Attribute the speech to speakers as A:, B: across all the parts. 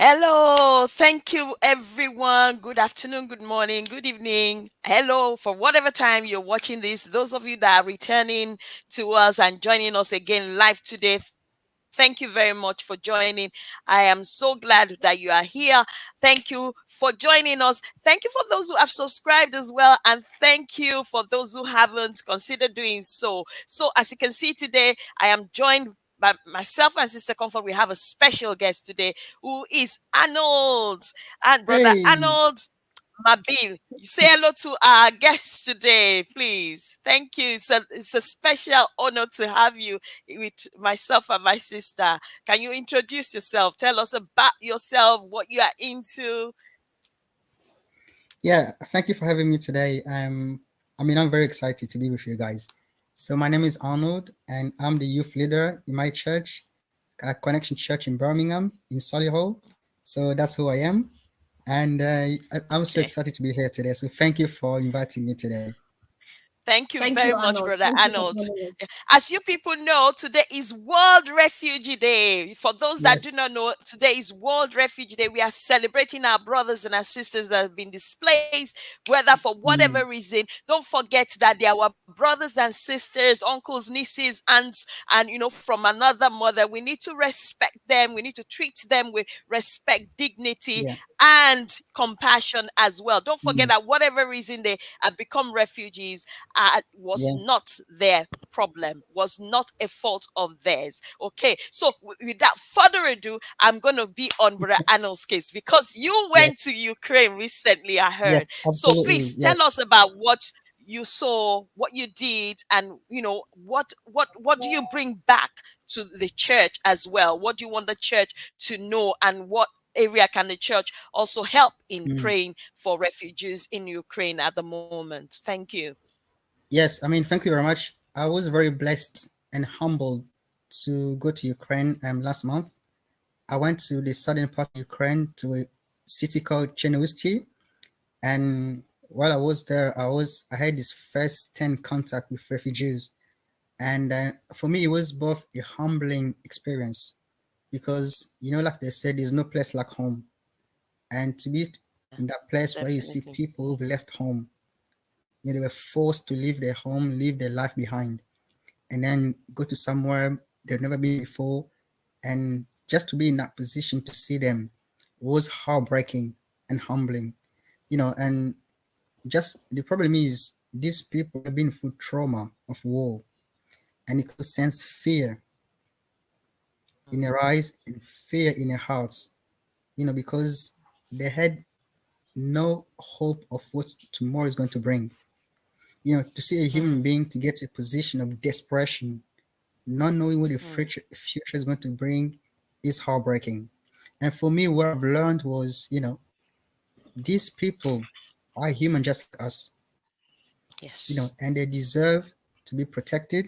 A: Hello, thank you everyone. Good afternoon, good morning, good evening. Hello, for whatever time you're watching this. Those of you that are returning to us and joining us again live today, thank you very much for joining. I am so glad that you are here. Thank you for joining us. Thank you for those who have subscribed as well. And thank you for those who haven't considered doing so. So, as you can see today, I am joined by myself and Sister Comfort. We have a special guest today who is Arnold. And Brother
B: Hey,
A: Arnold Mabil, you say hello to our guests today, please. Thank you. It's a special honor to have you with myself and my sister. Can you introduce yourself? Tell us about yourself, what you are into.
B: yeah, thank you for having me today. I'm very excited to be with you guys. So my name is Arnold, and I'm the youth leader in my church, Connection Church in Birmingham, in Solihull. So that's who I am, and I'm so
A: Okay.
B: excited to be here today. So thank you for inviting me today.
A: Thank you
C: Thank
A: very
C: you,
A: much,
C: Arnold.
A: Brother
C: Thank you for
A: Arnold.
C: joining us.
A: As you people know, today is World Refugee Day. For those that do
B: Yes.
A: not know, today is World Refugee Day. We are celebrating our brothers and our sisters that have been displaced, whether for whatever
B: Mm,
A: reason. Don't forget that they are our brothers and sisters, uncles, nieces, aunts, and from another mother. We need to respect them. We need to treat them with respect, dignity,
B: yeah.
A: and compassion as well. Don't forget
B: Mm,
A: that whatever reason they have become refugees was
B: yeah.
A: not their problem, was not a fault of theirs. Okay, so without further ado, I'm going to be on Brother Arnold's case because you
B: Yes.
A: went to Ukraine recently, I
B: Yes.
A: heard. So
B: Absolutely.
A: please tell
B: Yes.
A: us about what you saw, what you did, and what do you bring back to the church as well? What do you want the church to know, and what area can the church also help in
B: Mm.
A: praying for refugees in Ukraine at the moment? Thank you.
B: Yes. Thank you very much. I was very blessed and humbled to go to Ukraine last month. I went to the southern part of Ukraine to a city called Chernovsky, and while I was there, I had this first 10 contact with refugees, and for me, it was both a humbling experience because like they said, there's no place like home, and to be
A: Yeah,
B: in that place where you see
A: definitely.
B: people who've left home, they were forced to leave their home, leave their life behind, and then go to somewhere they've never been before, and just to be in that position to see them was heartbreaking and humbling. And just the problem is these people have been through trauma of war, and it could sense fear in their eyes and fear in their hearts, because they had no hope of what tomorrow is going to bring. To see a human
A: Mm,
B: being to get to a position of desperation, not knowing what the
A: mm,
B: future is going to bring, is heartbreaking. And for me, what I've learned was, these people are human just like us,
A: yes.
B: and they deserve to be protected,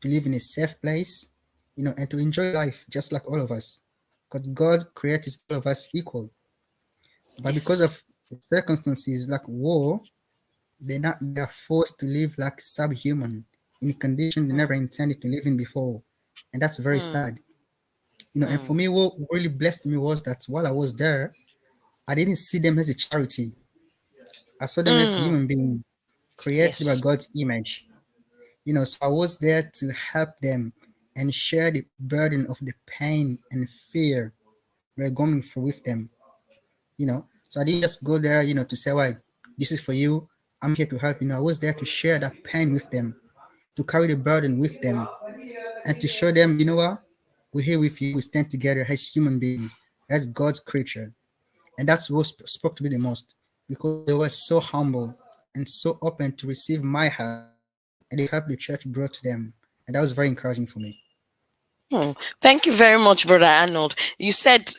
B: to live in a safe place, and to enjoy life just like all of us. Because God created all of us equal. But because
A: Yes.
B: of circumstances like war, they are forced to live like subhuman in a condition they never
A: Mm,
B: intended to live in before. And that's very
A: mm,
B: sad. And for
A: mm,
B: me, what really blessed me was that while I was there, I didn't see them as a charity. I saw them as
A: mm.
B: human beings created by
A: Yes.
B: God's image. So I was there to help them and share the burden of the pain and fear we're going through with them. So I didn't just go there, to say, well, this is for you. I'm here to help. I was there to share that pain with them, to carry the burden with them, and to show them, what? We're here with you. We stand together as human beings, as God's creature. And that's what spoke to me the most because they were so humble and so open to receive my help and the help the church brought to them. And that was very encouraging for me.
A: Hmm. Thank you very much, Brother Arnold. You said,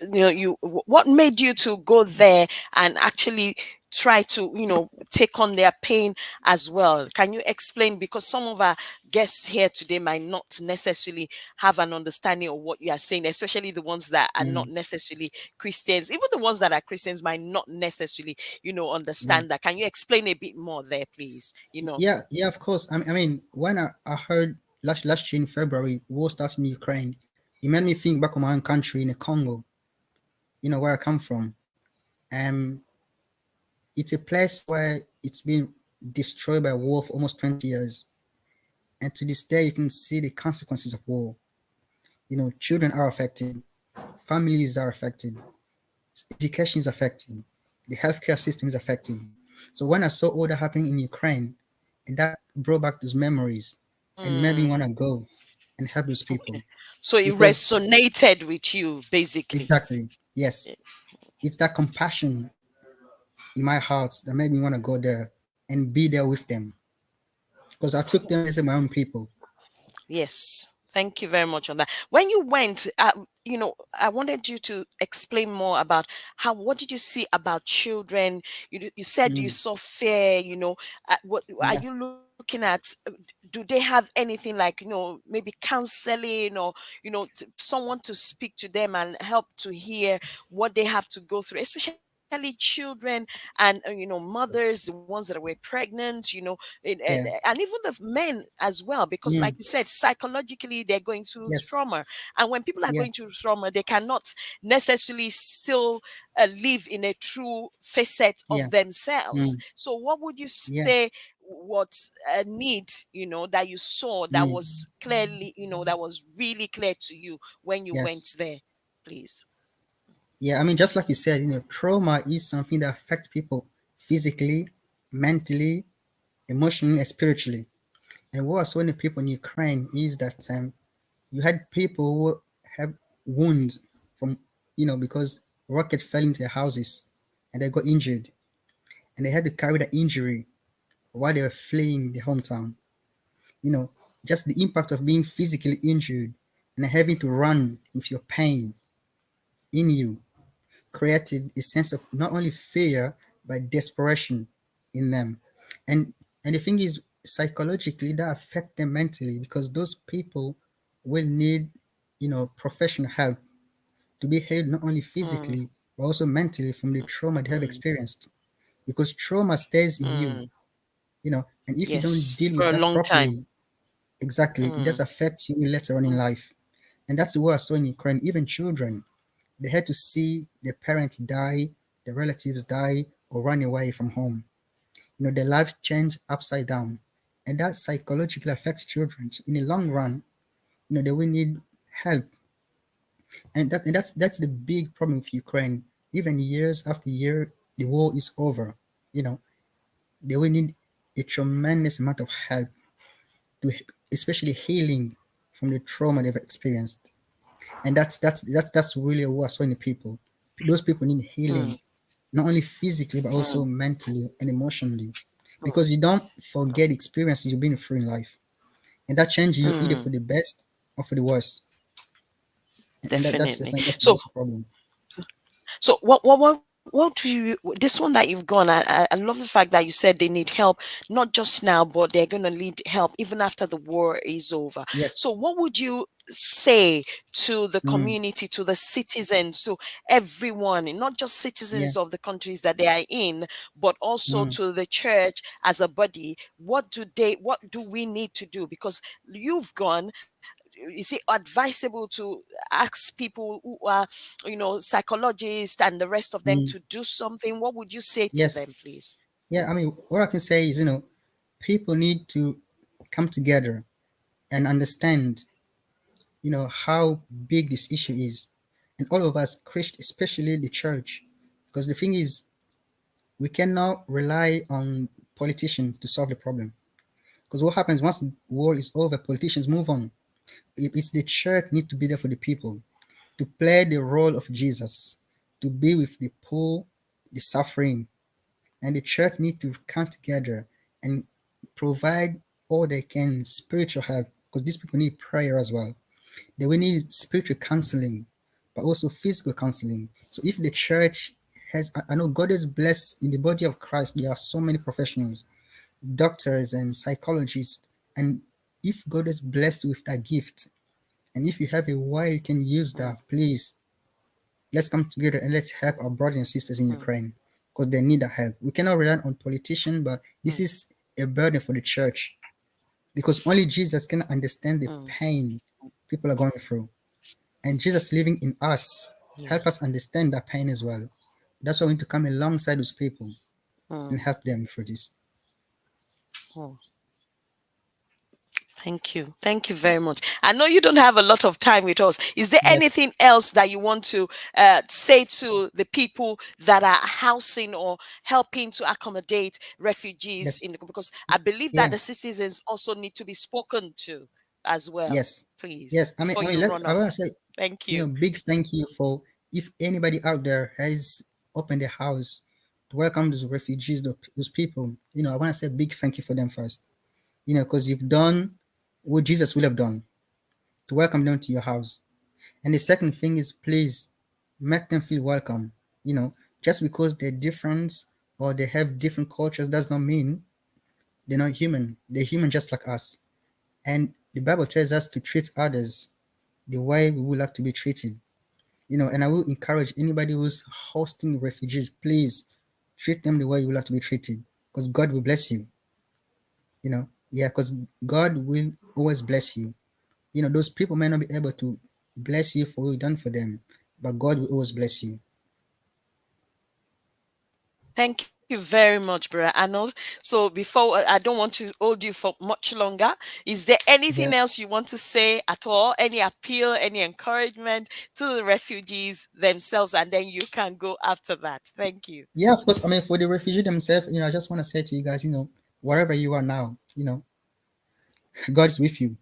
A: what made you to go there and actually try to, take on their pain as well? Can you explain? Because some of our guests here today might not necessarily have an understanding of what you are saying, especially the ones that are not
B: Mm,
A: necessarily Christians. Even the ones that are Christians might not necessarily,
B: yeah.
A: understand that. Can you explain a bit more there, please?
B: Yeah, of course. When I heard last year in February, war started in Ukraine, it made me think back on my own country in the Congo. where I come from. Um, it's a place where it's been destroyed by war for almost 20 years. And to this day, you can see the consequences of war. Children are affected, families are affected, education is affected, the healthcare system is affected. So when I saw all that happening in Ukraine, and that brought back those memories, and it made me want
A: Mm.
B: to go and help those people.
A: Okay. So it
B: Because
A: resonated with you, basically.
B: exactly, yes, it's that compassion in my heart that made me want to go there and be there with them. Because I took them as my own people.
A: Yes. Thank you very much on that. When you went, I wanted you to explain more about how, what did you see about children? You said you
B: Mm,
A: saw fear, what are
B: yeah,
A: you looking at? Do they have anything like, maybe counseling or, someone to speak to them and help to hear what they have to go through, especially children and, mothers, the ones that were pregnant,
B: yeah,
A: and even the men as well, because like
B: mm,
A: you said, psychologically they're going through
B: yes,
A: trauma, and when people are
B: yeah,
A: going through trauma, they cannot necessarily still live in a true facet
B: yeah,
A: of themselves.
B: mm,
A: So what would you
B: yeah,
A: say, what a need, that you saw, that
B: mm,
A: was clearly, that was really clear to you when you
B: yes.
A: went there, please?
B: Yeah, I mean, just like you said, trauma is something that affects people physically, mentally, emotionally, and spiritually. And what I saw in the people in Ukraine is that you had people who have wounds from, because rockets fell into their houses and they got injured and they had to carry the injury while they were fleeing their hometown. You know, just the impact of being physically injured and having to run with your pain in you created a sense of not only fear but desperation in them. And and the thing is, psychologically that affect them mentally because those people will need, professional help to be healed not only
A: Mm,
B: physically but also mentally from the trauma they have
A: mm,
B: experienced. Because trauma stays in you,
A: mm.
B: and if you don't
A: Yes,
B: deal
A: for
B: with
A: a
B: that
A: long time.
B: properly, exactly, it just
A: Mm,
B: affects you later on in
A: mm,
B: life. And that's what I saw in Ukraine. Even children, they had to see their parents die, their relatives die, or run away from home. Their life changed upside down. And that psychologically affects children. So in the long run, they will need help. And that's the big problem with Ukraine. Even years after year, the war is over. You know, they will need a tremendous amount of help to especially healing from the trauma they've experienced. And that's really what I saw in the people. Those people need healing,
A: mm,
B: not only physically but also
A: mm,
B: mentally and emotionally,
A: mm,
B: because you don't forget experiences you've been through in life, and that changes you either for
A: mm.
B: the best or for the worst. And that's
A: Definitely.
B: that's a problem.
A: So what do you, this one that you've gone, I love the fact that you said they need help, not just now, but they're going to need help even after the war is over.
B: Yes.
A: So what would you say to the
B: Mm,
A: community, to the citizens, to everyone, and not just
B: yeah.
A: citizens of the countries that they are in, but also
B: Mm,
A: to the church as a body? What do we need to do? Because you've gone, is it advisable to ask people who are, psychologists and the rest of them
B: mm,
A: to do something? What would you say to
B: yes.
A: them, please?
B: Yeah. I mean, what I can say is, people need to come together and understand, how big this issue is, and all of us, Christians, especially the church, because the thing is, we cannot rely on politicians to solve the problem. Because what happens once the war is over, politicians move on. It's the church need to be there for the people, to play the role of Jesus, to be with the poor, the suffering, and the church need to come together and provide all they can spiritual help because these people need prayer as well. They will need spiritual counseling, but also physical counseling. So if the church has, I know God is blessed in the body of Christ. There are so many professionals, doctors and psychologists, and if God is blessed with that gift, and if you have a way you can use
A: Mm,
B: that, please let's come together and let's help our brothers and sisters in
A: mm,
B: Ukraine because they need that help. We cannot rely on politicians, but this
A: mm,
B: is a burden for the church because only Jesus can understand the
A: mm,
B: pain people are going through. And Jesus living in us. Help us understand that pain as well. That's why we need to come alongside those people and
A: Mm,
B: help them for this.
A: mm. Thank you. Thank you very much. I know you don't have a lot of time with us. Is there
B: Yes,
A: anything else that you want to say to the people that are housing or helping to accommodate refugees
B: yes,
A: in because I believe that
B: yeah,
A: the citizens also need to be spoken to as well,
B: yes,
A: please,
B: yes.
A: before you
B: Let
A: run
B: I want to
A: off.
B: say,
A: Thank you.
B: big thank you for if anybody out there has opened their house to welcome those refugees, those people. I want to say big thank you for them first. Because you've done what Jesus will have done to welcome them to your house. And the second thing is please make them feel welcome. Just because they're different or they have different cultures does not mean they're not human. They're human just like us. And the Bible tells us to treat others the way we would like to be treated. And I will encourage anybody who's hosting refugees, please treat them the way you would like to be treated. Because God will bless you. Yeah, because God will always bless you. Those people may not be able to bless you for what you've done for them, but God will always bless you.
A: Thank you very much, Brother Arnold. So before I don't want to hold you for much longer. Is there
B: Yeah,
A: anything else you want to say at all? Any appeal, any encouragement to the refugees themselves, and then you can go after that. Thank you.
B: yeah, of course. I mean, for the refugee themselves, I just want to say to you guys, wherever you are now, God is with you,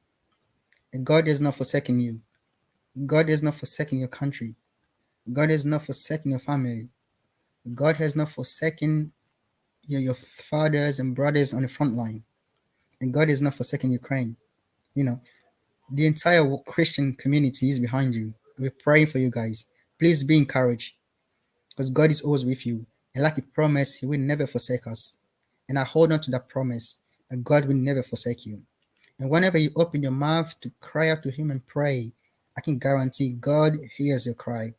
B: and God is not forsaking you. God is not forsaking your country. God is not forsaking your family. God has not forsaken your fathers and brothers on the front line, and God is not forsaking Ukraine. You know, the entire Christian community is behind you. We're praying for you guys. Please be encouraged, because God is always with you. And like He promised, He will never forsake us. And I hold on to that promise that God will never forsake you. And whenever you open your mouth to cry out to Him and pray, I can guarantee God hears your cry.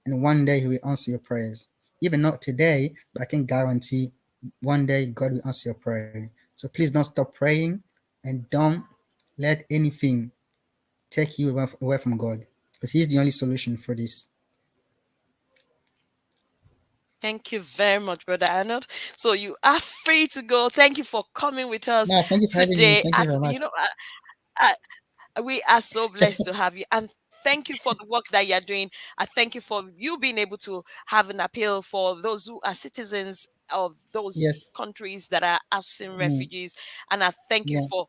B: And one day He will answer your prayers. Even not today, but I can guarantee one day God will answer your prayer. So please don't stop praying and don't let anything take you away from God, because He's the only solution for this.
A: Thank you very much, Brother Arnold. So you are free to go. Thank you for coming with us
B: No, thank you for having me.
A: today.
B: Thank you very much.
A: We are so blessed to have you. And thank you for the work that you're doing. I thank you for you being able to have an appeal for those who are citizens of those
B: Yes.
A: countries that are housing
B: Mm.
A: refugees. And I thank you
B: Yeah.
A: for,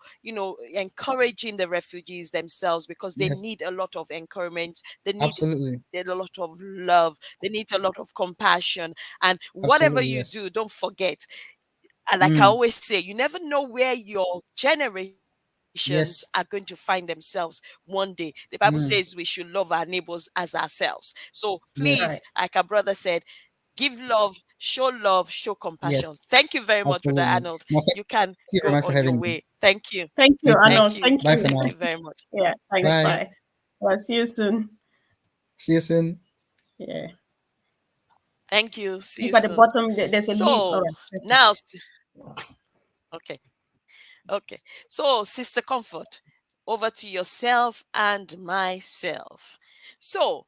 A: encouraging the refugees themselves because they
B: Yes.
A: need a lot of encouragement. They need
B: Absolutely.
A: a lot of love. They need a lot of compassion. And whatever
B: Absolutely.
A: you
B: Yes.
A: do, don't forget. And like I
B: Mm.
A: always say, you never know where your generations are going to
B: Yes.
A: find themselves one day. The Bible says we should
B: Mm.
A: love our neighbors as ourselves. So please, like
B: Yes.
A: our brother said, give love, show compassion.
B: Yes.
A: Thank you very much, Brother
B: Absolutely.
A: Arnold.
B: No,
A: You can
B: thank you very
A: go
B: much for
A: on your
B: having me.
A: way. Thank you.
C: Thank you,
B: Thank you.
A: Thank
C: Arnold.
A: you.
C: Thank
B: Bye for
C: you.
A: Thank
B: now.
A: you very much.
C: Yeah, thanks.
B: Bye.
C: Bye. Well, see you soon.
B: See you soon.
C: Yeah.
A: Thank you. See
C: Look
A: you
C: at the
A: soon.
C: bottom, there's a leaf. All
A: So
C: right. Okay.
A: now, okay. Okay. So, Sister Comfort, over to yourself and myself. So,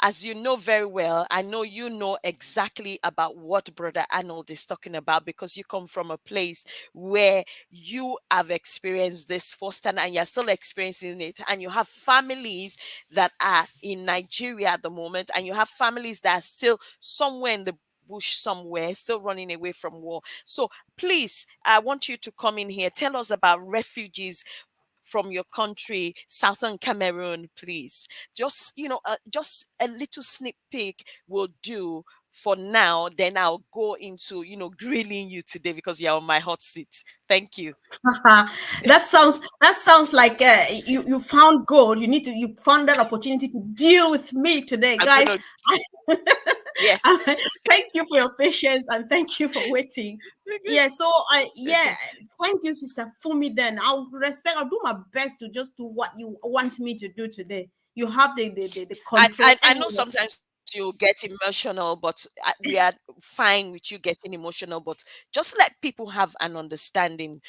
A: as you know very well, I know you know exactly about what Brother Arnold is talking about because you come from a place where you have experienced this firsthand and you're still experiencing it. And you have families that are in Nigeria at the moment, and you have families that are still somewhere in the bush somewhere, still running away from war. So please, I want you to come in here. Tell us about refugees from your country, Southern Cameroon, please. Just a little sneak peek will do for now. Then I'll go into, grilling you today because you're on my hot seat. Thank you.
C: That sounds like you found gold. You found that opportunity to deal with me today,
A: I'm
C: guys.
A: gonna
C: I-
A: yes.
C: thank you for your patience and thank you for waiting. Yeah, so I yeah,
A: Okay.
C: thank you, Sister Fumi. Then I'll do my best to just do what you want me to do today. You have the
A: I,
C: control
A: I I know
C: anyway.
A: sometimes you get emotional, but we are fine with you getting emotional. But just let people have an understanding.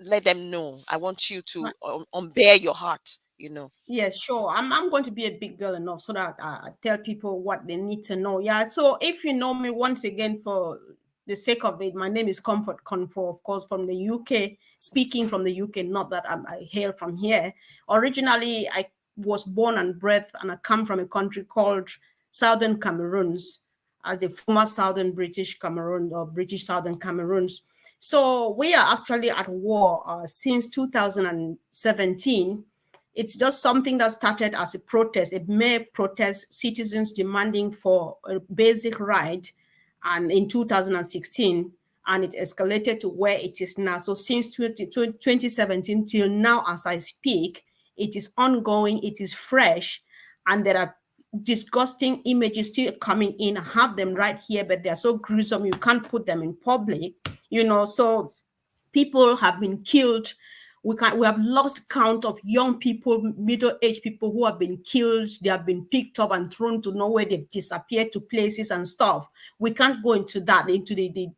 A: Let them know. I want you to unbear your heart. you know.
C: Yes, sure. I'm going to be a big girl enough so that I tell people what they need to know. Yeah. So if you know me once again, for the sake of it, my name is Comfort Confor, of course, from the UK, speaking from the UK, not that I hail from here. Originally, I was born and bred, and I come from a country called Southern Cameroons, as the former Southern British Cameroon, or British Southern Cameroons. So we are actually at war since 2017. It's just something that started as a protest, a mere protest, citizens demanding for a basic right, and in 2016, and it escalated to where it is now. So since 2017 till now, as I speak, it is ongoing, it is fresh, and there are disgusting images still coming in. I have them right here, but they're so gruesome you can't put them in public, so people have been killed. We have lost count of young people, middle-aged people who have been killed. They have been picked up and thrown to nowhere. They've disappeared to places and stuff. We can't go into that, into the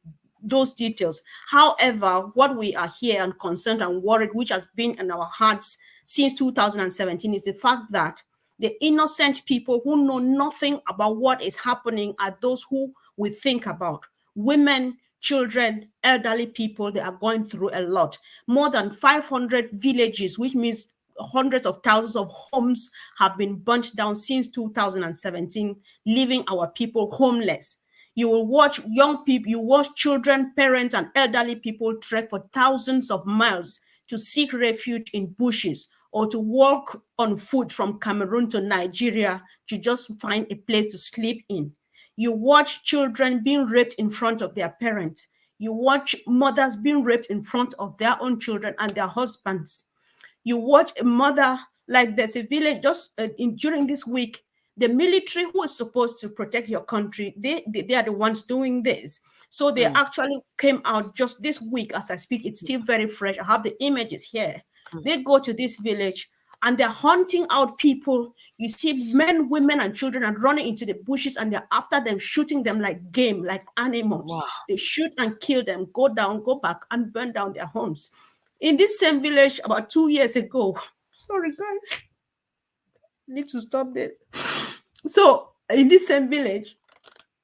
C: those details. However, what we are here and concerned and worried, which has been in our hearts since 2017, is the fact that the innocent people who know nothing about what is happening are those who we think about. Women, children, elderly people, they are going through a lot. More than 500 villages, which means hundreds of thousands of homes, have been burnt down since 2017, leaving our people homeless. You will watch young people, you watch children, parents, and elderly people trek for thousands of miles to seek refuge in bushes, or to walk on foot from Cameroon to Nigeria to just find a place to sleep in. You watch children being raped in front of their parents. You watch mothers being raped in front of their own children and their husbands. You watch a mother, like there's a village just during this week. The military who is supposed to protect your country, they are the ones doing this. So they
A: Mm,
C: actually came out just this week as I speak. It's still very fresh. I have the images here.
A: mm,
C: They go to this village and they're hunting out people. You see men, women, and children are running into the bushes, and they're after them, shooting them like game, like animals.
A: wow.
C: They shoot and kill them, go down, go back, and burn down their homes. In this same village about 2 years ago, sorry guys, I need to stop this. So in this same village,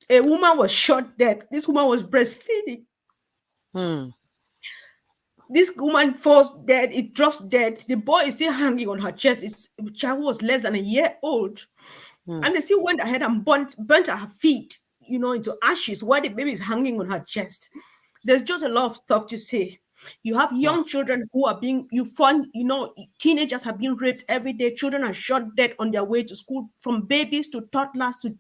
C: a woman was shot dead. This woman was breastfeeding.
A: Mm,
C: This woman falls dead, it drops dead. The boy is still hanging on her chest. The child was less than a year old.
A: mm,
C: And they still went ahead and burnt her feet, into ashes while the baby is hanging on her chest. There's just a lot of stuff to say. You have
A: wow.
C: young children who are being, you find, teenagers have been raped every day. Children are shot dead on their way to school, from babies to toddlers to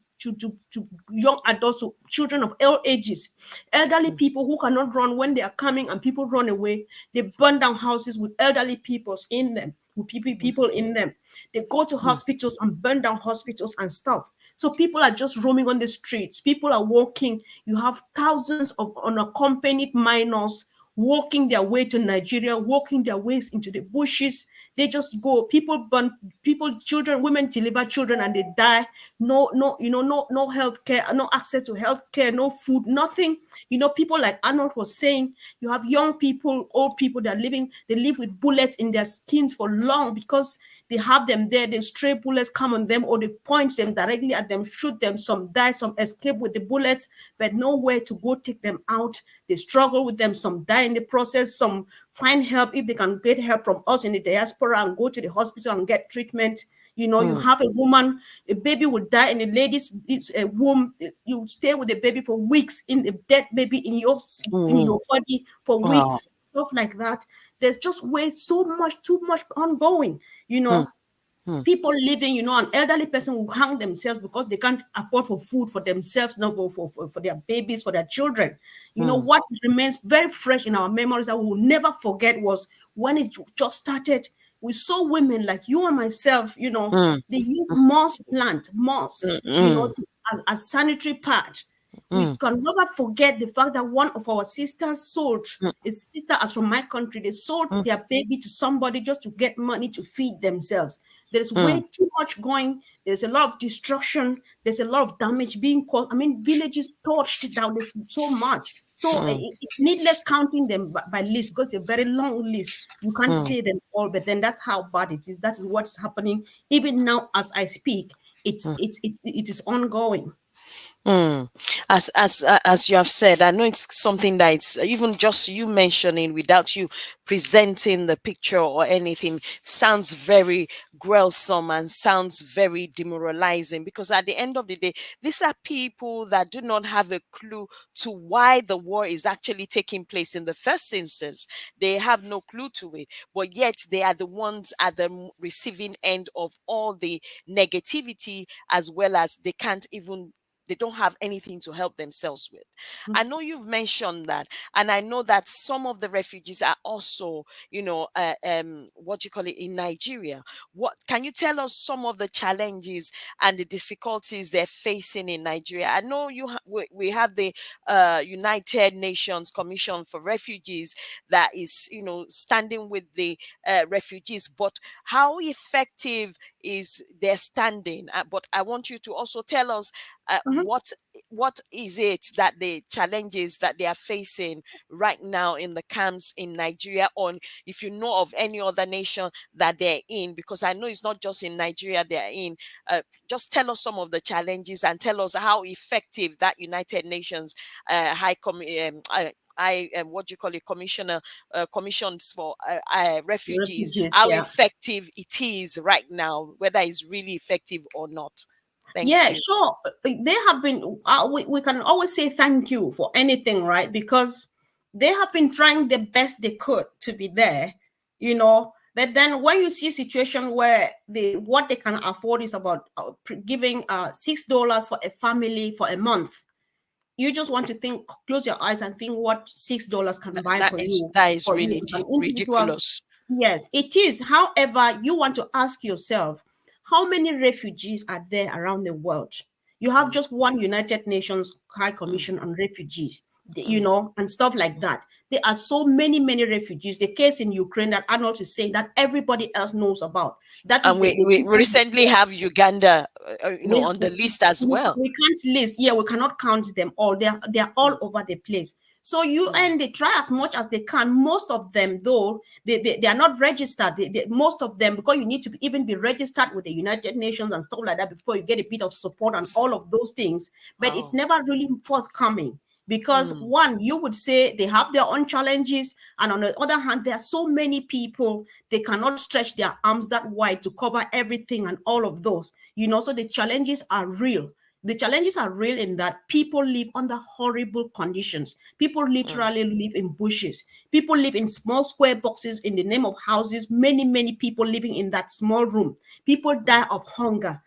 C: young adults, to children of all ages. Elderly
A: Mm,
C: people who cannot run when they are coming and people run away. They burn down houses with elderly people in them, with
A: mm,
C: people in them. They go to
A: mm,
C: hospitals and burn down hospitals and stuff. So people are just roaming on the streets. People are walking. You have thousands of unaccompanied minors walking their way to Nigeria, walking their ways into the bushes. They just go. People burn people, children, women deliver children and they die. No health care, no access to health care, no food, nothing. People like Arnold was saying, you have young people, old people that are living, they live with bullets in their skins for long because they have them there. Then stray bullets come on them, or they point them directly at them, shoot them. Some die, some escape with the bullets, but nowhere to go take them out. They struggle with them. Some die in the process. Some find help if they can get help from us in the diaspora and go to the hospital and get treatment. You
A: mm,
C: have a woman, a baby will die in a lady's womb. You stay with the baby for weeks, in the dead baby in
A: mm,
C: your body for
A: wow.
C: weeks, stuff like that. There's just way so much, too much ongoing. You
A: Mm,
C: know,
A: mm,
C: people living, an elderly person will hang themselves because they can't afford for food for themselves, not for their babies, for their children.
A: mm,
C: What remains very fresh in our memories that we will never forget was when it just started. We saw women like you and myself,
A: mm,
C: they use moss,
A: mm, mm,
C: as sanitary pad. We
A: mm,
C: can never forget the fact that one of our sisters sold,
A: mm,
C: a sister as from my country, they sold
A: mm,
C: their baby to somebody just to get money to feed themselves. There's
A: mm,
C: way too much going. There's a lot of destruction. There's a lot of damage being caused. I mean, villages torched down. There's so much. So
A: mm,
C: it's needless counting them by list, because it's a very long list. You can't
A: mm.
C: say them all, but then that's how bad it is. That is what's happening even now as I speak. It is ongoing.
A: Mm. As you have said, I know it's something that it's even just you mentioning without you presenting the picture or anything sounds very gruesome and sounds very demoralizing, because at the end of the day, these are people that do not have a clue to why the war is actually taking place in the first instance. They have no clue to it, but yet they are the ones at the receiving end of all the negativity, as well as they don't have anything to help themselves with. I know you've mentioned that, and I know that some of the refugees are also, what you call it, in Nigeria. What can you tell us some of the challenges and the difficulties they're facing in Nigeria? I know we have the United Nations Commission for Refugees that is, standing with the refugees, but how effective is their standing? But I want you to also tell us
C: Mhm.
A: what is it that the challenges that they are facing right now in the camps in Nigeria, or if you know of any other nation that they're in, because I know it's not just in Nigeria they're in. Just tell us some of the challenges and tell us how effective that United Nations high com I what do you call it, commissioner commissions for refugees,
C: Refugees,
A: how
C: yeah.
A: effective it is right now, whether it's really effective or not. Thank
C: Yeah,
A: you.
C: sure. They have been, we can always say thank you for anything, right? Because they have been trying the best they could to be there, you know. But then when you see a situation where what they can afford is about giving $6 for a family for a month, you just want to think, close your eyes and think what $6 can buy
A: That
C: for
A: is
C: you,
A: that is
C: for you
A: really
C: as an individual.
A: ridiculous.
C: Yes, it is. However, you want to ask yourself, how many refugees are there around the world? You have
A: Mm,
C: just one United Nations High
A: mm,
C: Commission on Refugees,
A: mm,
C: and stuff like that. There are so many, many refugees. The case in Ukraine that Arnold is saying that everybody else knows about. That is
A: and we,
C: the
A: we
C: difference.
A: recently have Uganda,
C: we,
A: on the list as well.
C: we can't list. Yeah, we cannot count them all. They're all
A: Mm,
C: over the place. So you
A: mm,
C: and they try as much as they can. Most of them, though, they are not registered. Most of them, because you need to even be registered with the United Nations and stuff like that before you get a bit of support and all of those things. But it's
A: wow.
C: never really forthcoming, because
A: Mm,
C: one, you would say they have their own challenges, and on the other hand, there are so many people, they cannot stretch their arms that wide to cover everything and all of those, so the challenges are real. The challenges are real in that people live under horrible conditions. People
A: mm,
C: literally live in bushes. People live in small square boxes in the name of houses. Many, many people living in that small room. People
A: mm,
C: die of hunger.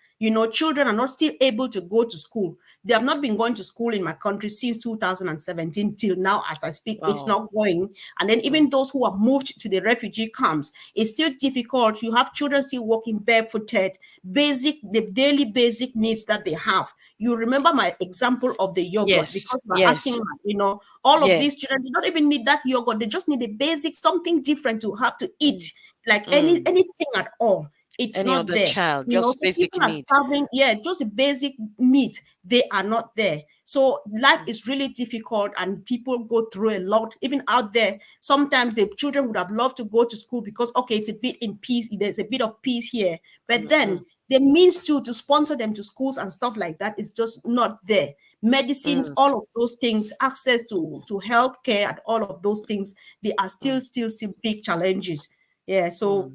C: Children are not still able to go to school. They have not been going to school in my country since 2017 till now. As I speak, it's
A: wow.
C: not going. And then
A: Mm,
C: even those who have moved to the refugee camps, it's still difficult. You have children still walking barefooted, the daily basic needs that they have. You remember my example of the yogurt,
A: yes,
C: because we're acting
A: yes,
C: like, all of
A: yeah.
C: these children, they don't even need that yogurt. They just need a basic, something different to have to eat,
A: Mm,
C: like
A: mm.
C: anything at all. It's
A: Any
C: not
A: other
C: there.
A: child, just
C: So
A: basic
C: people are
A: need.
C: starving. Yeah, just the basic meat, they are not there. So life
A: Mm,
C: is really difficult, and people go through a lot. Even out there, sometimes the children would have loved to go to school because, okay, it's a bit in peace. There's a bit of peace here, but
A: mm, mm,
C: then the means to sponsor them to schools and stuff like that is just not there. Medicines,
A: mm,
C: all of those things, access
A: mm,
C: to healthcare and all of those things, they are
A: mm,
C: still big challenges. Yeah, so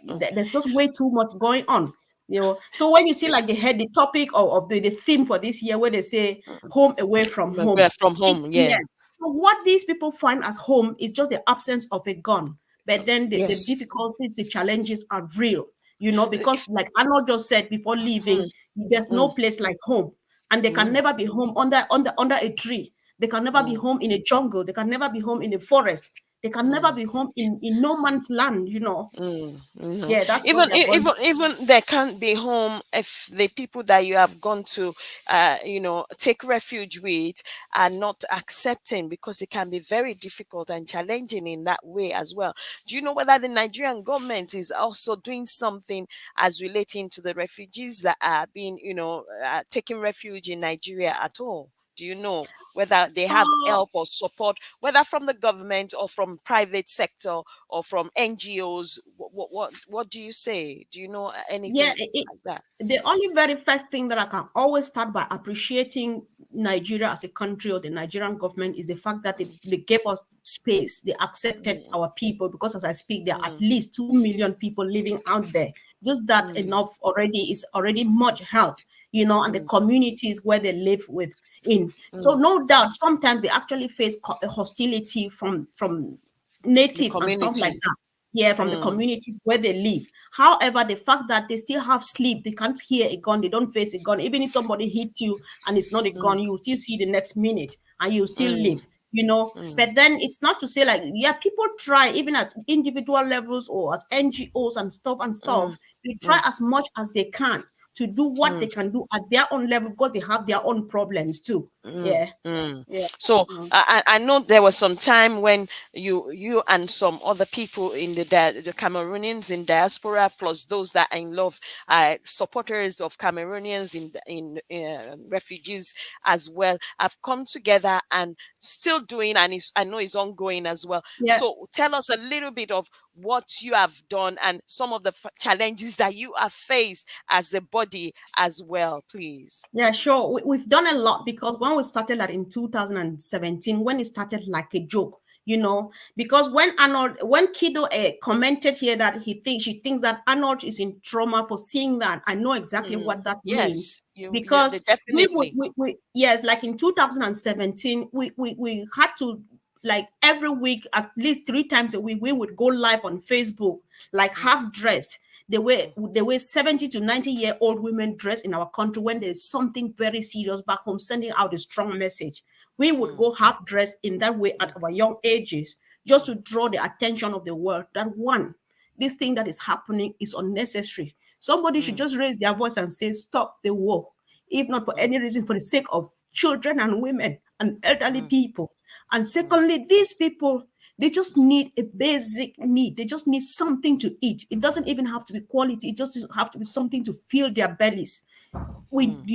A: mm, mm,
C: there's just way too much going on. So when you see like the topic of the theme for this year, where they say
A: mm.
C: home away from
A: We're
C: home,
A: from home, yeah.
C: yes. So what these people find as home is just the absence of a gun. But then the
A: Yes.
C: difficulties, the challenges are real, because
A: If,
C: like Arnold just said before leaving,
A: mm,
C: there's no
A: mm,
C: place like home. And they can
A: mm,
C: never be home under a tree. They can never be
A: mm,
C: home in a jungle. They can never be home in a forest. They can never be home in no man's land, Yeah, that's what
A: Even
C: they're going
A: even they can't be home if the people that you have gone to take refuge with are not accepting, because it can be very difficult and challenging in that way as well. Do you know whether the Nigerian government is also doing something as relating to the refugees that are being taking refuge in Nigeria at all? Do you know whether they have
C: uh
A: help or support, whether from the government or from private sector or from NGOs? What do you say? Do you know
C: yeah,
A: anything like that?
C: the only very first thing that I can always start by appreciating Nigeria as a country or the Nigerian government is the fact that they gave us space. They accepted
A: Mm,
C: our people because, as I speak, there are at
A: mm,
C: least 2 million people living out there. Just that
A: mm,
C: enough already is already much help, and the
A: mm,
C: communities where they live with in. So
A: mm.
C: no doubt, sometimes they actually face hostility from
A: The
C: natives and stuff like
A: community.
C: that. Yeah, from the
A: Mm,
C: communities where they live. However, the fact that they still have sleep, they can't hear a gun, they don't face a gun. Even if somebody hits you and it's not a gun,
A: mm,
C: you will still see the next minute and you will still
A: mm,
C: live.
A: mm,
C: But then it's not to say like, yeah, people try even at individual levels or as NGOs and
A: mm,
C: stuff, they try
A: mm,
C: as much as they can to do what they
A: mm.
C: can do at their own level because they have their own problems too.
A: Mm,
C: Yeah.
A: mm.
C: Yeah.
A: So
C: Mm.
A: I know there was some time when you and some other people in the Cameroonians in diaspora, plus those that are in love, supporters of Cameroonians in refugees as well, have come together and still doing, and I know it's ongoing as well.
C: Yeah.
A: So tell us a little bit of what you have done and some of the challenges that you have faced as a body as well, please.
C: Yeah, sure. We've done a lot because when we started that in 2017, when it started like a joke, because when Kido commented here that she thinks that Arnold is in trauma for seeing that, I know exactly what that means.
A: Yes, you
C: Because
A: definitely.
C: yes, like in 2017, we had to, like, every week, at least 3 times a week, we would go live on Facebook, like
A: Mm,
C: half dressed
A: mm,
C: the way 70 to 90-year-old women dress in our country when there's something very serious back home, sending out a strong message. We would
A: mm,
C: go half dressed in that way at
A: mm,
C: our young ages, just
A: mm,
C: to draw the attention of the world that, one, this thing that is happening is unnecessary. Somebody should
A: mm,
C: just raise their voice and say, stop the war, if not for
A: mm,
C: any reason, for the sake of children and women and elderly
A: mm,
C: people. And
A: mm,
C: secondly, these people, they just need a basic need. They just need something to eat. It doesn't even have to be quality. It just have to be something to fill their bellies.
A: mm,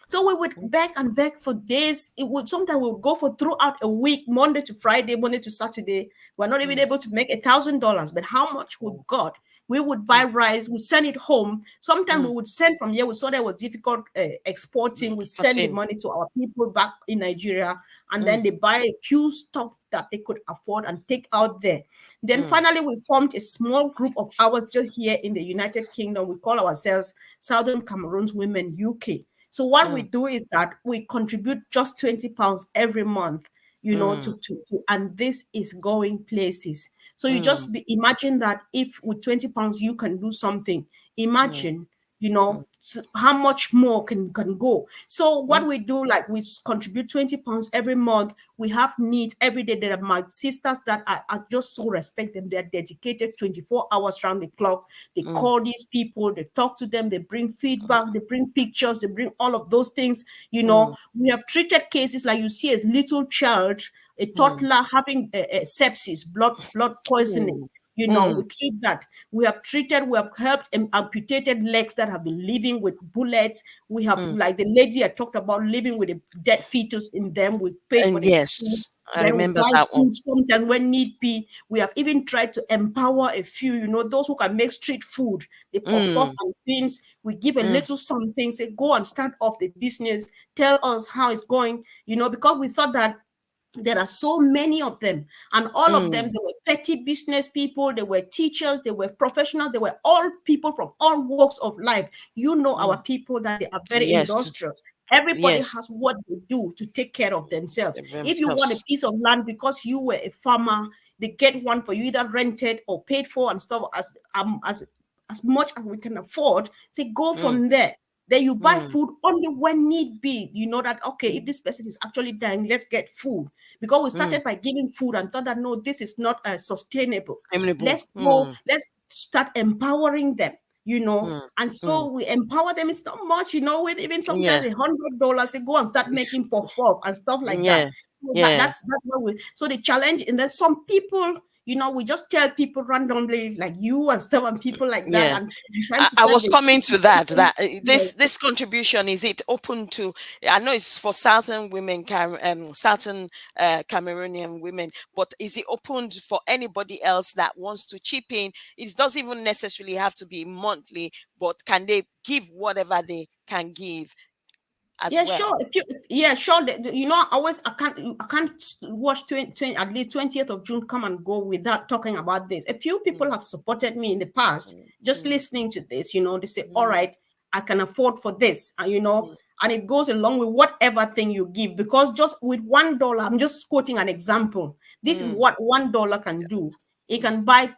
C: So we would beg and beg for days. It would sometimes we would go for throughout a week, Monday to Friday, Monday to Saturday. We're not even
A: mm,
C: able to make $1,000, but how much would
A: mm,
C: God? We would buy
A: mm,
C: rice, we send it home. Sometimes we
A: mm,
C: would send from here. We saw that it was difficult exporting. We send the
A: cutting.
C: money to our people back in Nigeria, and
A: Mm,
C: then they buy a few stuff that they could afford and take out there. Then
A: mm,
C: finally, we formed a small group of ours just here in the United Kingdom. We call ourselves Southern Cameroon's Women UK. So what we
A: mm,
C: do is that we contribute just £20 every month,
A: mm,
C: and this is going places. So you
A: mm,
C: just imagine that if with £20 you can do something.
A: mm,
C: Imagine,
A: mm,
C: how much more can go. So
A: mm,
C: what we do, like, we contribute £20 every month. We have needs every day. There are my sisters that I just so respect them. They're dedicated 24 hours round the clock. They
A: mm,
C: call these people, they talk to them, they bring feedback, they bring pictures, they bring all of those things.
A: mm,
C: We have treated cases like you see a little child, a
A: mm.
C: toddler having a sepsis, blood poisoning.
A: Ooh,
C: We
A: mm,
C: treat that. We have helped amputated legs that have been living with bullets. We have,
A: mm.
C: like the lady I talked about, living with a dead fetus in them. We paid for
A: And
C: the food.
A: yes, I
C: Then we
A: remember
C: buy
A: that one.
C: food sometimes when need be. We have even tried to empower a few, those who can make street food, the puff puff
A: Mm,
C: and beans. We give a
A: mm,
C: little something, say, go and start off the business. Tell us how it's going, because we thought that there are so many of them, and all of them,
A: mm,
C: they were petty business people, they were teachers, they were professionals, they were all people from all walks of life. Our
A: mm.
C: people, that they are very
A: Yes,
C: industrious. Everybody
A: yes,
C: has what they do to take care of themselves. If you want a
A: themselves.
C: piece of land because you were a farmer, they get one for you, either rented or paid for and stuff, as much as we can afford. Say, go
A: Mm,
C: from there. Then you buy
A: mm,
C: food only when need be. You know that, okay, if this person is actually dying, let's get food. Because we
A: mm.
C: started by giving food and thought that, no, this is not sustainable.
A: Amenable.
C: Let's go, let's start empowering them,
A: Mm,
C: and
A: mm.
C: so we empower them. It's not much, with even sometimes
A: Yeah,
C: $100, they go and start making puff puff and stuff like that.
A: yeah,
C: So
A: yeah,
C: that's what we, so the challenge. And then some people, we just tell people randomly, like you and stuff, and people like that,
A: yeah.
C: and trying
A: I,
C: to
A: I
C: tell
A: was
C: the
A: coming to that. That
C: yes,
A: this contribution, is it open to? I know it's for Southern women, Southern Cameroonian women, but is it open for anybody else that wants to chip in? It doesn't even necessarily have to be monthly, but can they give whatever they can give as
C: yeah, sure.
A: well?
C: Yeah, sure. Always I can't watch 20, at least 20th of June come and go without talking about this. A few people
A: Mm,
C: have supported me in the past,
A: mm,
C: just
A: mm,
C: listening to this. They say, all
A: mm,
C: right, I can afford for this,
A: mm,
C: and it goes along with whatever thing you give. Because just with $1, I'm just quoting an example. This is
A: mm,
C: what $1 can do. It
A: mm,
C: can buy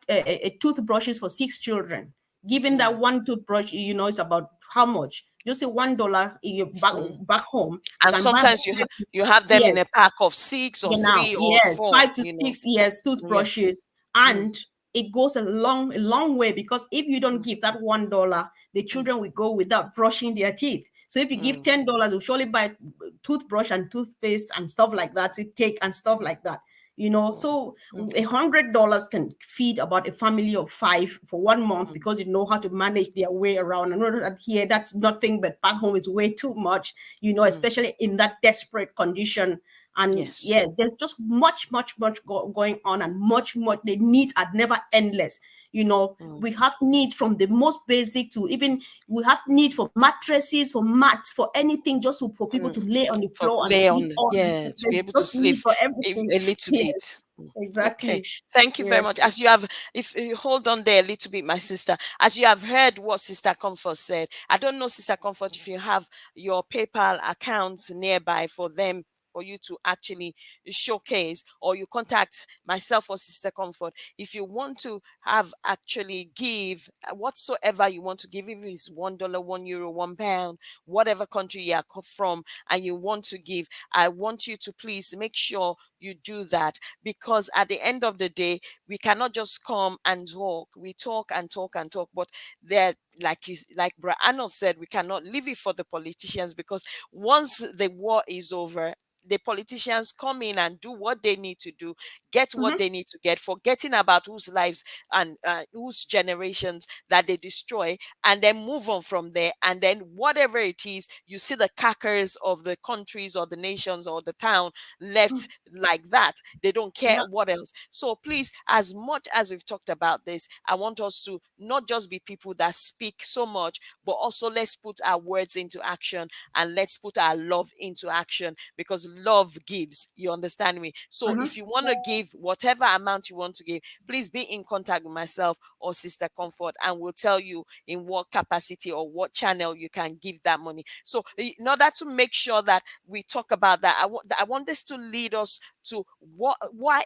C: toothbrushes for 6 children. Given that
A: mm,
C: one toothbrush, is about how much? Just say $1, you
A: mm.
C: back home, you
A: And
C: can buy
A: sometimes you have them
C: yes,
A: in a pack of six or
C: now,
A: three or
C: yes,
A: four.
C: 5 to 6 years
A: Yeah.
C: toothbrushes,
A: Mm,
C: and it goes a long way. Because if you don't
A: mm,
C: give that $1, the
A: mm,
C: children will go without brushing their teeth. So if you give
A: mm,
C: $10, you'll surely buy toothbrush and toothpaste and stuff like that to take and stuff like that.
A: mm,
C: So
A: mm,
C: $100 can feed about a family of five for 1 month,
A: mm,
C: because you know how to manage their way around. I know that here that's nothing, but back home is way too much,
A: mm.
C: especially in that desperate condition. And
A: Yes.
C: yeah, there's just much, much, much going on, and much. The needs are never endless.
A: Mm,
C: We have needs from the most basic to even we have needs for mattresses, for mats, for anything, just for people
A: mm.
C: to lay on the
A: For
C: floor and
A: lay
C: sleep
A: on,
C: on.
A: yeah, to be
C: There's
A: able to
C: just
A: sleep
C: need for everything.
A: a little
C: Yes,
A: bit. Mm. Okay,
C: exactly.
A: thank you very
C: Yeah.
A: much. As you have, if you hold on there a little bit, my sister, as you have heard what Sister Comfort said, I don't know, Sister Comfort, if you have your PayPal accounts nearby for them, for you to actually showcase, or you contact myself or Sister Comfort if you want to have actually give whatsoever you want to give, if it's $1, €1, £1, whatever country you are from, and you want to give. I want you to please make sure you do that, because at the end of the day, we cannot just come and talk. We talk and talk and talk, but there, like Bra Arnold said, we cannot leave it for the politicians, because once the war is over, the politicians come in and do what they need to do, get what
C: Mhm.
A: they need to get, forgetting about whose lives and whose generations that they destroy, and then move on from there. And then whatever it is, you see the carcass of the countries or the nations or the town left like that. They don't care
C: Yeah.
A: what else. So please, as much as we've talked about this, I want us to not just be people that speak so much, but also let's put our words into action, and let's put our love into action, because love gives. You understand me? So
C: Mhm.
A: if you want to give whatever amount you want to give, please be in contact with myself or Sister Comfort, and we'll tell you in what capacity or what channel you can give that money. So in order to make sure that we talk about that, I want this to lead us to what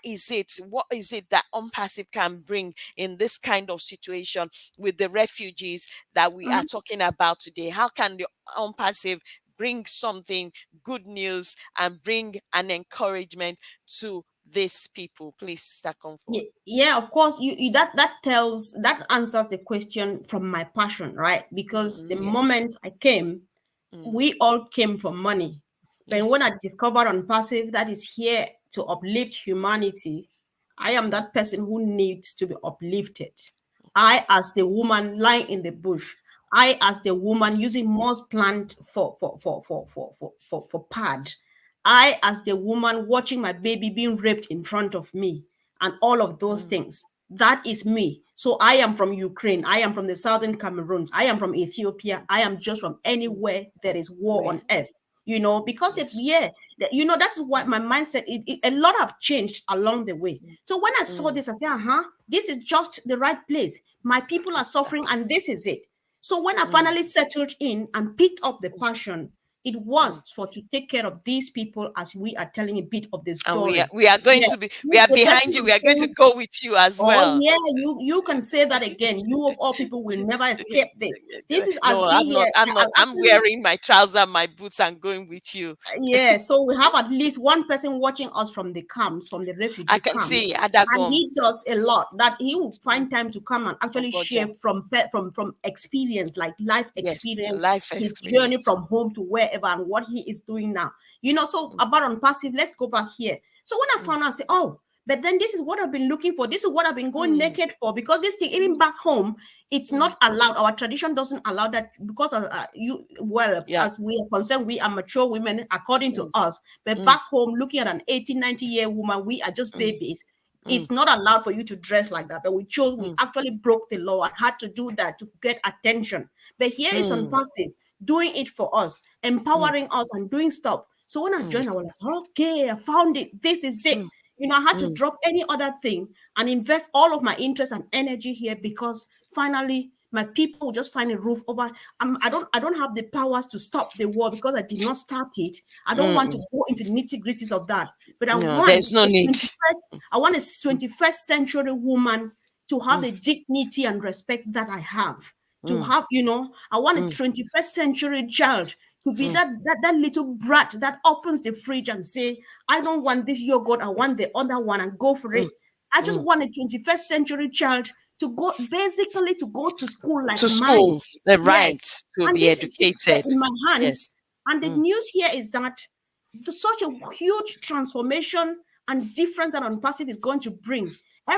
A: is it that Unpassive can bring in this kind of situation with the refugees that we are
C: Mhm.
A: talking about today. How can the Unpassive bring something good news and bring an encouragement to these people? Please, Sister
C: Yeah,
A: Comfort.
C: yeah, of course. That answers the question from my passion, right? Because the
A: Yes.
C: moment I came,
A: Mm,
C: we all came for money. But when
A: yes.
C: I discovered on passive that is here to uplift humanity, I am
A: Mm,
C: that person who needs to be uplifted. I, as the woman lying in the bush, I, as the woman using moss plant for pad, I, as the woman watching my baby being raped in front of me, and all of those
A: mm,
C: things. That is me. So I am from Ukraine. I am from the southern Cameroons. I am from Ethiopia. I am just from
A: mm.
C: anywhere there is war
A: Where?
C: on earth. Because
A: Yes.
C: that's what my mindset. A lot have changed along the way.
A: Mm,
C: So when I saw
A: mm.
C: this, I said, this is just the right place. My people are suffering,
A: Exactly.
C: and this is it. So when I
A: Mm,
C: finally settled in and picked up the passion, It was
A: mm.
C: for to take care of these people as we are telling a bit of the
A: And
C: story.
A: we are going
C: Yeah.
A: to be, we
C: If
A: are
C: the person
A: behind you. We
C: is
A: are going to
C: saying,
A: go with you as
C: oh
A: well.
C: yeah, you can say that again. You of all people will never escape this. This is I
A: No,
C: see
A: I'm not.
C: here.
A: I'm not.
C: I
A: I'm
C: actually
A: wearing my trouser, my boots, and going with you.
C: yeah. So we have at least one person watching us from the camps, from the
A: I
C: refugee
A: can
C: camps,
A: see
C: and
A: Adagom,
C: he does a lot. That he will find time to come and actually share
A: Ogoja.
C: from from experience, like life
A: Yes,
C: experience,
A: life
C: his journey
A: experience.
C: from home to wherever, and what he is doing now. So
A: Mm,
C: about on passive, let's go back here. So when I
A: mm,
C: found out, I say, oh, but then this is what I've been looking for. This is what I've been going
A: mm,
C: naked for, because this thing, even back home, it's
A: mm.
C: not allowed. Our tradition doesn't allow that, because you, well,
A: Yeah.
C: as we are concerned, we are mature women according to
A: Mm,
C: us. But
A: mm,
C: back home, looking at an 80, 90-year woman, we are just
A: mm,
C: babies.
A: mm,
C: It's not allowed for you to dress like that. But we chose, we
A: mm,
C: actually broke the law and had to do that to get attention. But here is on
A: mm,
C: passive, doing it for us,
A: mm,
C: empowering us and doing stuff. So when I
A: mm,
C: joined, I was like, okay, I found it. This is it.
A: mm,
C: I had to
A: mm.
C: drop any other thing and invest all of my interest and energy here, because finally my people will just find a roof over. I don't have the powers to stop the war because I did not start it. I don't want to
A: Mm.
C: go into nitty gritties of that. But I
A: No,
C: want
A: there's no
C: a
A: need.
C: 21st, I want a 21st century woman to have
A: Mm,
C: the dignity and respect that I have. To
A: mm,
C: have, I want a
A: mm,
C: 21st century child to be
A: mm,
C: that little brat that opens the fridge and say, I don't want this yogurt, I want the other one, and go for
A: mm,
C: it. I just
A: mm.
C: want a 21st century child to go, basically to go to school like
A: To
C: mine.
A: school, the
C: Yes.
A: right to
C: And
A: be
C: this is it here
A: educated.
C: in my hands.
A: Yes.
C: And the
A: Mm,
C: news here is that such a huge transformation and difference that on passive is going to bring.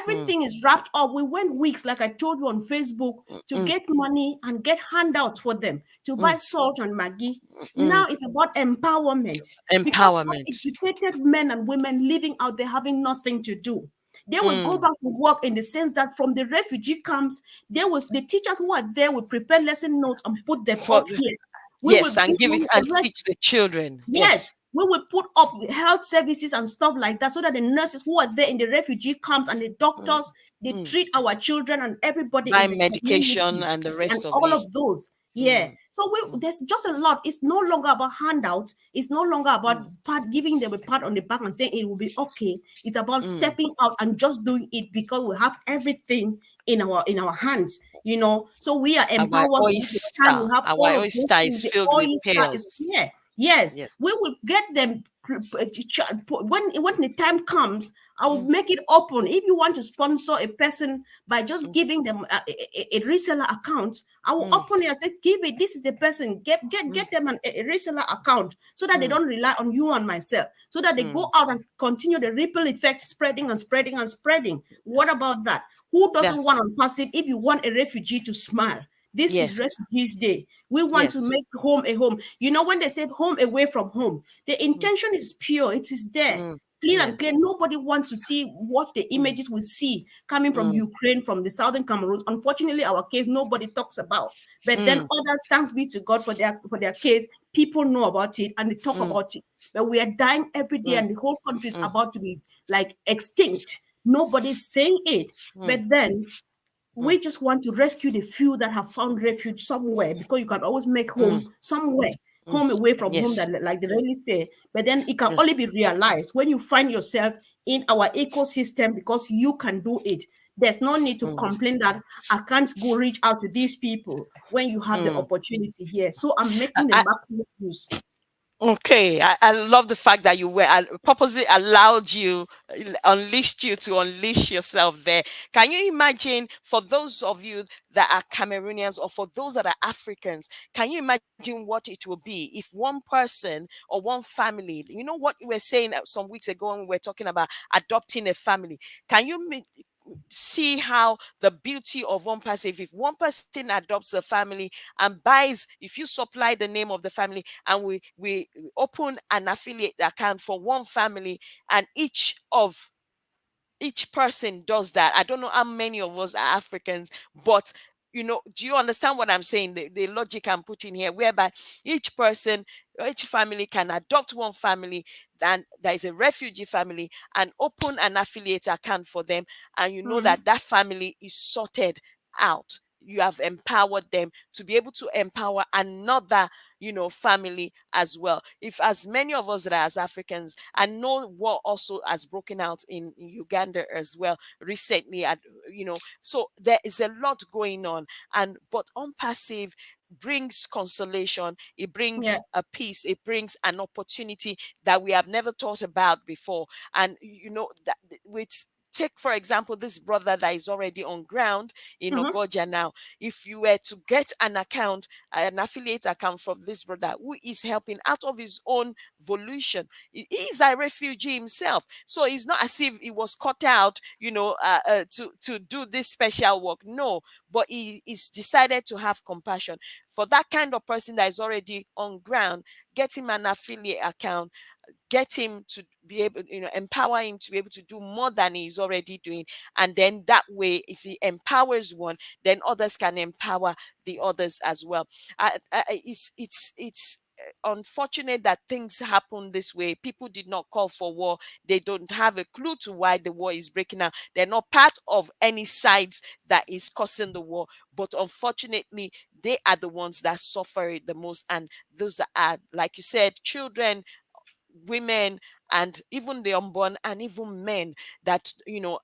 A: mm,
C: Everything is wrapped up. We went weeks, like I told you on Facebook, to
A: mm,
C: get money and get handouts for them to buy
A: mm,
C: salt and Maggie.
A: mm.
C: Now it's about empowerment, because
A: Empowerment.
C: uneducated men and women living out there having nothing to do. They will go
A: Mm.
C: back to work, in the sense that from the refugee camps, the teachers who are there will prepare lesson notes and put them
A: For
C: up here. We
A: yes,
C: will
A: and
C: give
A: give it
C: them
A: and
C: correct.
A: teach the children.
C: Yes,
A: Yes.
C: we will put up health services and stuff like that, so that the nurses who are there in the refugee camps and the
A: Mm,
C: doctors, they
A: mm.
C: treat our children and everybody
A: Buy
C: in the
A: medication
C: community
A: and the
C: and
A: rest of
C: all
A: it.
C: of those. Yeah.
A: Mm,
C: So
A: mm,
C: there's just a lot. It's no longer about handouts. It's no longer about
A: mm,
C: giving them a pat on the back and saying it will be okay. It's about
A: mm.
C: stepping out and just doing it, because we have everything in our hands. So we are
A: Our
C: empowered with the time.
A: oyster,
C: We have
A: our
C: all of those
A: oyster
C: things.
A: is
C: The
A: filled with
C: oyster is
A: pearls.
C: here. Yes,
A: Yes.
C: we will get them when the time comes. I will
A: Mm,
C: make it open. If you want to sponsor a person by just
A: mm,
C: giving them a reseller account, I will
A: mm,
C: open it and say, give it. This is the person. Get them a reseller account, so that they
A: mm,
C: don't rely on you and myself. So that they
A: mm.
C: go out and continue the ripple effect, spreading and spreading and spreading. What
A: Yes.
C: about that? Who doesn't
A: Yes.
C: want on passive? If you want a refugee to smile, this is
A: Yes.
C: Refugee Day. We want to
A: Yes.
C: make home a home. When they say home away from home, the
A: Mm,
C: intention is pure. It is there,
A: mm,
C: clean and
A: mm,
C: clear. Nobody wants to watch the
A: mm,
C: images we see coming from
A: mm,
C: Ukraine, from the southern Cameroon. Unfortunately, our case nobody talks about. But then
A: mm,
C: others, thanks be to God for their case, people know about it and they talk
A: mm,
C: about it. But we are dying every day,
A: mm,
C: and the whole country is
A: mm,
C: about to be like extinct. Nobody's saying it.
A: mm,
C: But then
A: mm,
C: we just want to rescue the few that have found refuge somewhere, because you can always make
A: mm,
C: home somewhere,
A: mm.
C: home away from home,
A: Yes.
C: that like they really say. But then it can
A: Mm,
C: only be realized when you find yourself in our ecosystem, because you can do it. There's no need to
A: mm,
C: complain that I can't go reach out to these people when you have the
A: mm.
C: opportunity here. So I'm making the
A: I,
C: maximum use.
A: Okay, I love the fact that you were purposely allowed you, unleashed you to unleash yourself there. Can you imagine, for those of you that are Cameroonians or for those that are Africans, can you imagine what it will be if one person or one family, you know what we were saying some weeks ago when we were talking about adopting a family? Can you see how the beauty of one person, if one person adopts a family and buys, if you supply the name of the family and we open an affiliate account for one family, and each person does that. I don't know how many of us are Africans, but do you understand what I'm saying? The logic I'm putting here, whereby each person, each family can adopt one family, then there is a refugee family, and open an affiliate account for them, and you know
C: Mhm.
A: that that family is sorted out. You have empowered them to be able to empower another family as well. If as many of us that are as Africans, I know war also has broken out in Uganda as well recently, so there is a lot going on. And but Unpassive brings consolation, it brings
C: Yeah.
A: a peace, it brings an opportunity that we have never thought about before. And that with take for example this brother that is already on ground in
C: Mm-hmm.
A: Ogoja now. If you were to get an affiliate account from this brother who is helping out of his own volition, he is a refugee himself, so it's not as if he was cut out to do this special work. No, but he is decided to have compassion for that kind of person that is already on ground. Get him an affiliate account, get him to be able, empower him to be able to do more than he's already doing. And then that way, if he empowers one, then others can empower the others as well. It's unfortunate that things happen this way. People did not call for war. They don't have a clue to why the war is breaking out. They're not part of any sides that is causing the war. But unfortunately, they are the ones that suffer it the most. And those that are, like you said, children, women, and even the unborn, and even men that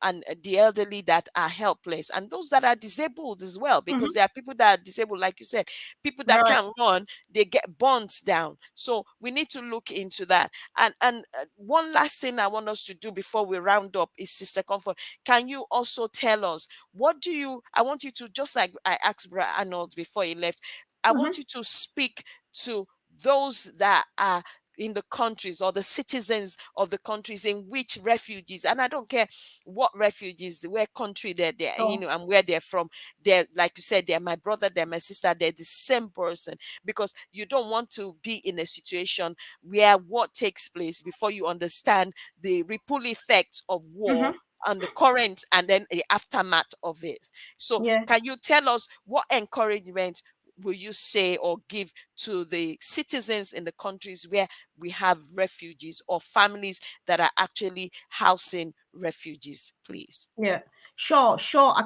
A: and the elderly that are helpless, and those that are disabled as well, because
C: Mm-hmm.
A: there are people that are disabled, like you said, people
C: All
A: that
C: right.
A: can't run, they get burnt down. So we need to look into that. And one last thing I want us to do before we round up is, Sister Comfort, can you also tell us, what do you I want you to, just like I asked Brother Arnold before he left, I want
C: Mm-hmm.
A: you to speak to those that are in the countries, or the citizens of the countries in which refugees, and I don't care what refugees, where country they're
C: So.
A: and where they're from. They're, like you said, they're my brother, they're my sister, they're the same person. Because you don't want to be in a situation where what takes place before you understand the ripple effects of war
C: Mm-hmm.
A: and the current and then the aftermath of it. So
C: Yeah.
A: can you tell us, what encouragement will you say or give to the citizens in the countries where we have refugees, or families that are actually housing refugees, please?
C: Yeah, sure, sure. I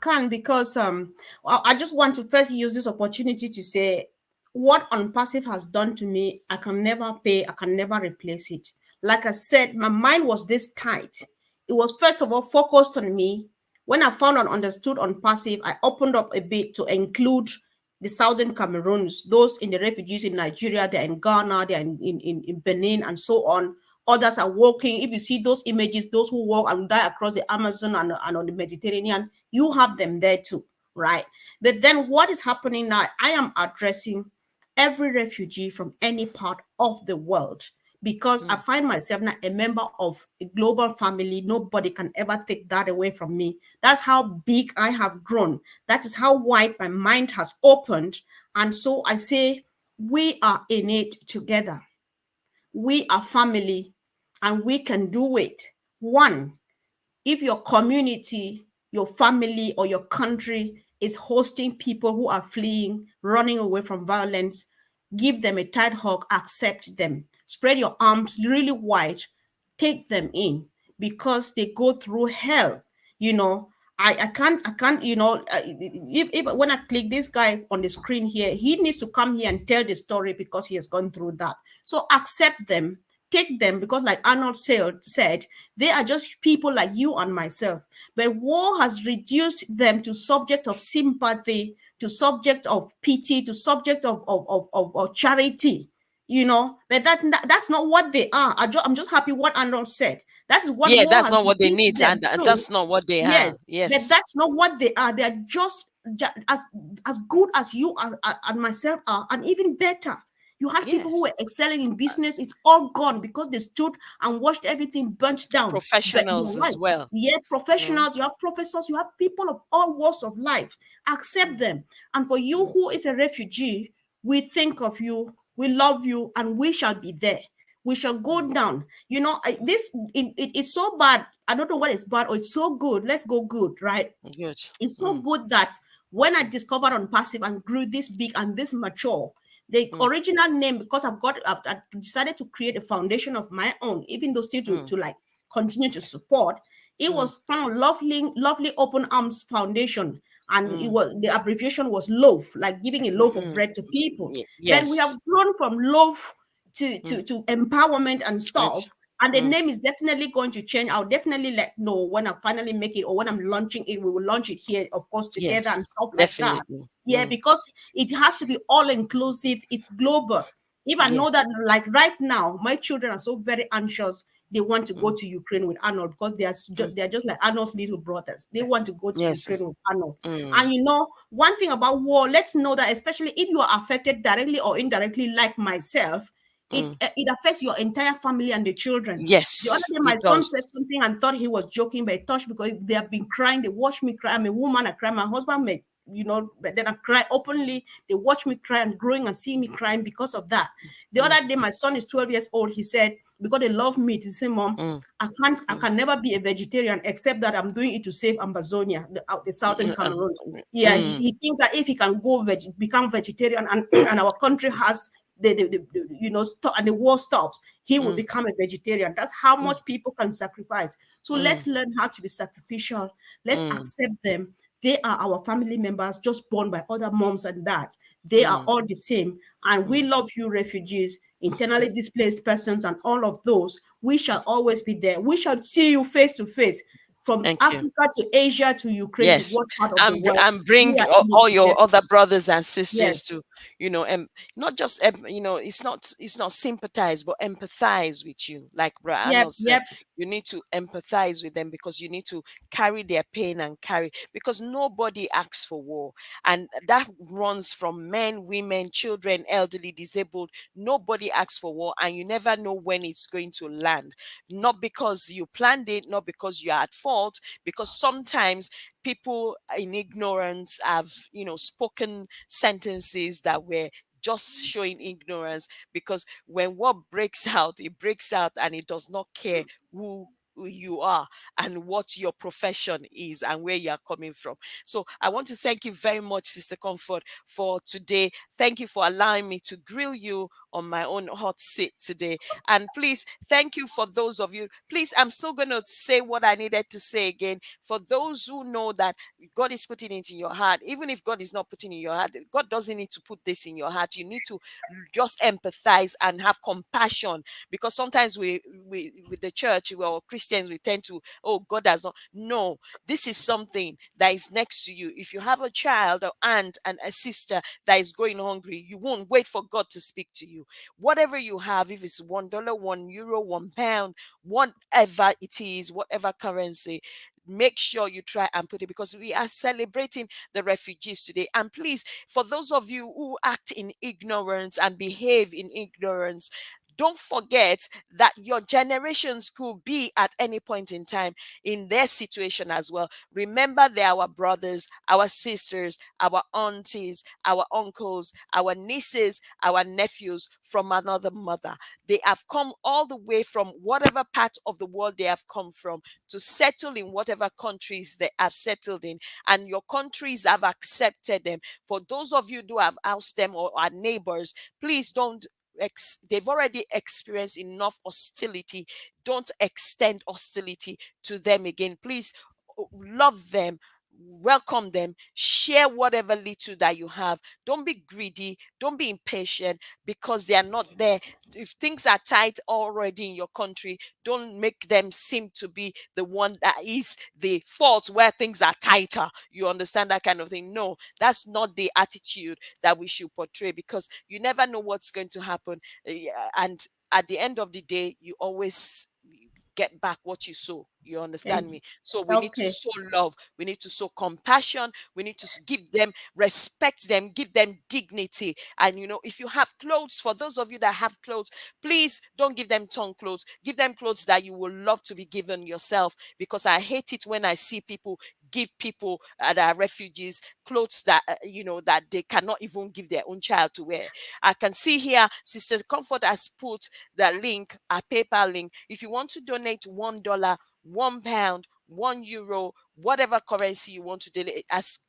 C: can because I just want to first use this opportunity to say what Unpassive has done to me. I can never pay. I can never replace it. Like I said, my mind was this tight. It was first of all focused on me. When I found and understood Unpassive, I opened up a bit to include the southern Cameroons, those in the refugees in Nigeria, they're in Ghana, they're in Benin, and so on. Others are walking. If you see those images, those who walk and die across the Amazon and on the Mediterranean, you have them there too, right? But then what is happening now? I am addressing every refugee from any part of the world because I
A: Mm,
C: find myself now a member of a global family. Nobody can ever take that away from me. That's how big I have grown. That is how wide my mind has opened. And so I say, we are in it together. We are family and we can do it. One, if your community, your family, or your country is hosting people who are fleeing, running away from violence, give them a tight hug, accept them, spread your arms really wide, take them in because they go through hell. You know, I can't, if when I click this guy on the screen here, he needs to come here and tell the story because he has gone through that. So accept them, take them because, like Arnold said, they are just people like you and myself. But war has reduced them to subject of sympathy, to subject of pity, to subject of charity. But that's not what they are. I'm just happy what Arnold said. That is what
A: yeah,
C: war
A: that's
C: has
A: not what they
C: reduced
A: need,
C: them
A: and
C: to.
A: that's not what they are.
C: Yes, but
A: Yes.
C: that's not what they are. They are just as good as you and myself are, and even better. You had people who
A: Yes.
C: were excelling in business. It's all gone because they stood and watched everything burnt down. But
A: Professionals
C: you're
A: as
C: right.
A: well.
C: Yeah,
A: Mm,
C: professionals. You have professors. You have people of all walks of life. Accept
A: mm,
C: them. And for you
A: mm,
C: who is a refugee, we think of you. We love you, and we shall be there. We shall go
A: mm,
C: down. It's so bad. I don't know what is bad or it's so good. Let's go good, right?
A: good.
C: It's so
A: Mm,
C: good that when I discovered on passive and grew this big and this mature, the
A: mm,
C: original name, because I decided to create a foundation of my own, even though still to,
A: mm,
C: to like continue to support. It
A: mm,
C: was kind of lovely open arms foundation. and it
A: mm,
C: was, the abbreviation was loaf, like giving a
A: mm,
C: loaf of
A: mm.
C: bread to people. But we have
A: Yes.
C: grown from loaf to
A: Mm.
C: empowerment and stuff.
A: Yes.
C: And the
A: Mm.
C: name is definitely going to change. I'll definitely let know when I finally make it, or when I'm launching it. We will launch it here, of course, together and
A: Yes.
C: stuff like that.
A: Definitely.
C: Yeah,
A: Mm.
C: because it has to be all inclusive. It's global. If I know that,
A: Yes.
C: like right now, my children are so very anxious. They want to go
A: Mm.
C: to Ukraine with Arnold because
A: Mm.
C: they are just like Arnold's little brothers. They want to go to
A: Yes.
C: Ukraine with Arnold.
A: Mm.
C: And you know, one thing about war, let's know that especially if you are affected directly or indirectly, like myself,
A: Mm.
C: it affects your entire family and the children. The other
A: Yes,
C: day, my
A: it
C: son said
A: does.
C: something and thought he was joking, but it touched because they have been crying. They watch me cry. I'm a woman. I cry. My husband may, you know, but then I cry openly. They watch me cry and growing and see me crying because of that. The
A: Mm.
C: other day, my son is 12 years old. He said, because they love meat, he said, Mom,
A: Mm.
C: I
A: Mm.
C: can never be a vegetarian except that I'm doing it to save Ambazonia, the southern
A: Mm.
C: Cameroon. Yeah,
A: Mm.
C: he thinks that if he can become vegetarian, and, and our country has you know, and the war stops, he will
A: Mm.
C: become a vegetarian. That's how
A: Mm.
C: much people can sacrifice. So
A: Mm.
C: let's learn how to be sacrificial. Let's
A: Mm.
C: accept them. They are our family members, just born by other moms and dads. They are
A: Mm.
C: all the same. And we
A: Mm.
C: love you, refugees, internally displaced persons, and all of those. We shall always be there. We shall see you face to face, from
A: Thank you.
C: Africa to Asia to Ukraine to
A: Yes,
C: what part of the world.
A: and
C: We
A: bring
C: are in it
A: all your
C: together.
A: other brothers and sisters
C: Yes.
A: to, not just, it's not sympathize, but empathize with you. Like Brother
C: Yep.
A: Arnold said,
C: Yep.
A: you need to empathize with them because you need to carry their pain and carry, because nobody asks for war, and that runs from men, women, children, elderly, disabled. Nobody asks for war, and you never know when it's going to land. Not because you planned it, not because you are at fault, because sometimes people in ignorance have spoken sentences that were just showing ignorance, because when war breaks out, it breaks out and it does not care who you are and what your profession is and where you are coming from. So I want to thank you very much, Sister Comfort, for today. Thank you for allowing me to grill you on my own hot seat today. And please, thank you for those of you. Please, I'm still going to say what I needed to say again. For those who know that God is putting it in your heart, even if God is not putting it in your heart, God doesn't need to put this in your heart. You need to just empathize and have compassion, because sometimes we with the church, well, Christians, we tend to, oh, God has not. No, this is something that is next to you. If you have a child, or aunt, and a sister that is going hungry, you won't wait for God to speak to you. Whatever you have, if it's $1, €1, £1, whatever it is, whatever currency, make sure you try and put it, because we are celebrating the refugees today. And please, for those of you who act in ignorance and behave in ignorance, don't forget that your generations could be at any point in time in their situation as well. Remember, they're our brothers, our sisters, our aunties, our uncles, our nieces, our nephews from another mother. They have come all the way from whatever part of the world they have come from to settle in whatever countries they have settled in, and your countries have accepted them. For those of you who have housed them or are neighbors, please don't. They've already experienced enough hostility. Don't extend hostility to them again. Please, love them, welcome them, share whatever little that you have. Don't be greedy, don't be impatient because they are not there. If things are tight already in your country, don't make them seem to be the one that is the fault where things are tighter. You understand that kind of thing? No, that's not the attitude that we should portray, because you never know what's going to happen. And at the end of the day, you always get back what you sow. You understand
C: Ex-
A: me? So we need to
C: okay.
A: sow love, we need to sow compassion, we need to give them, respect them, give them dignity. And if you have clothes, for those of you that have clothes, please don't give them torn clothes. Give them clothes that you would love to be given yourself, because I hate it when I see people give people that are refugees clothes that that they cannot even give their own child to wear. I can see here Sister Comfort has put the link, a PayPal link. If you want to donate $1, £1, €1, whatever currency you want to donate, as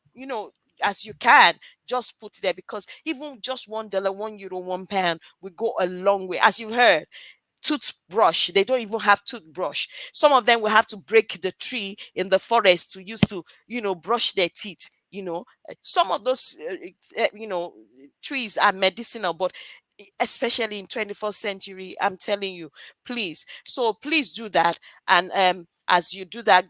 A: you can, just put there, because even just $1, €1, £1 will go a long way. As you've heard, toothbrush, they don't even have toothbrush. Some of them will have to break the tree in the forest to use to brush their teeth. some of those trees are medicinal, but especially in 21st century, I'm telling you, please do that. And as you do that,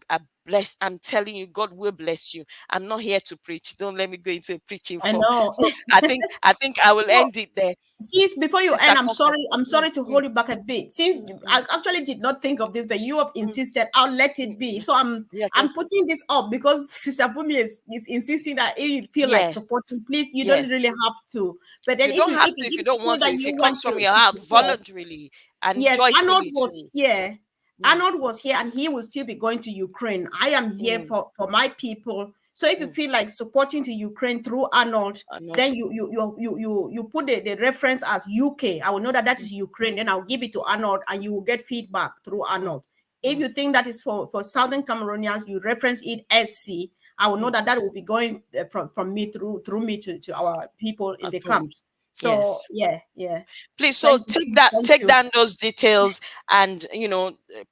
A: I'm telling you, God will bless you. I'm not here to preach. Don't let me go into a preaching
C: I
A: form.
C: know.
A: So I think I will
C: So,
A: end it there.
C: since before you
A: Sister
C: end,
A: Comfort.
C: I'm
A: Mm,
C: sorry to
A: mm,
C: hold you back a bit. Since
A: mm,
C: I actually did not think of this, but you have
A: mm,
C: insisted, I'll let
A: mm.
C: it be. So
A: Yeah,
C: I'm putting this up because Sister Bumi is insisting that if you feel like
A: yes,
C: supporting, please, you don't really
A: yes.
C: have to. But then
A: You
C: if
A: don't
C: you
A: have to if
C: if
A: you
C: you
A: don't
C: feel
A: want to.
C: that
A: If
C: you
A: it
C: want
A: comes from your
C: to
A: heart
C: support,
A: voluntarily and
C: yes, Arnold
A: joyfully
C: was
A: too.
C: here.
A: Mm,
C: Arnold was here and he will still be going to Ukraine. I am here
A: mm,
C: for my people. So if you
A: mm.
C: feel like supporting to Ukraine through Arnold,
A: Not.
C: then you put the reference as UK. I will know that that
A: Mm,
C: is Ukraine. Then I'll give it to Arnold and you will get feedback through
A: mm,
C: Arnold. If
A: mm,
C: you think that is for Southern Cameroonians, you reference it SC. I will know
A: mm.
C: that that will be going from me through me to our people in the
A: Through me.
C: camps. So
A: Yes.
C: yeah, yeah.
A: Please, so
C: Thank you.
A: take that
C: Thank
A: take
C: you.
A: down those details. And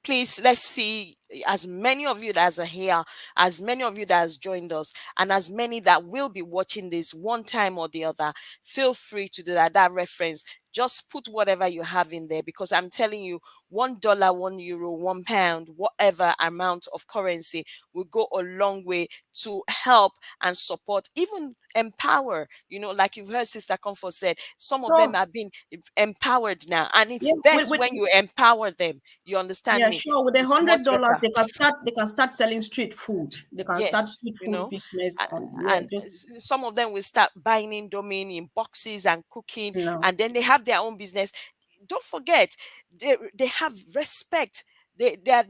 A: please, let's see as many of you that are here, as many of you that has joined us, and as many that will be watching this one time or the other. Feel free to do that reference. Just put whatever you have in there, because I'm telling you, $1, €1, £1, whatever amount of currency will go a long way to help and support, even empower. Like you've heard Sister Comfort said, some of them
C: So
A: have been empowered now, and it's
C: yeah,
A: best when you empower them. You understand
C: yeah,
A: me?
C: sure. With a
A: It's
C: hundred
A: much
C: dollars,
A: better.
C: they can start selling street food. They can start
A: Yes,
C: street food business
A: A-
C: on, yeah,
A: and
C: just
A: some of them will start buying Indomie in boxes and cooking,
C: you know.
A: and then they have their own business. Don't forget, they have respect. Their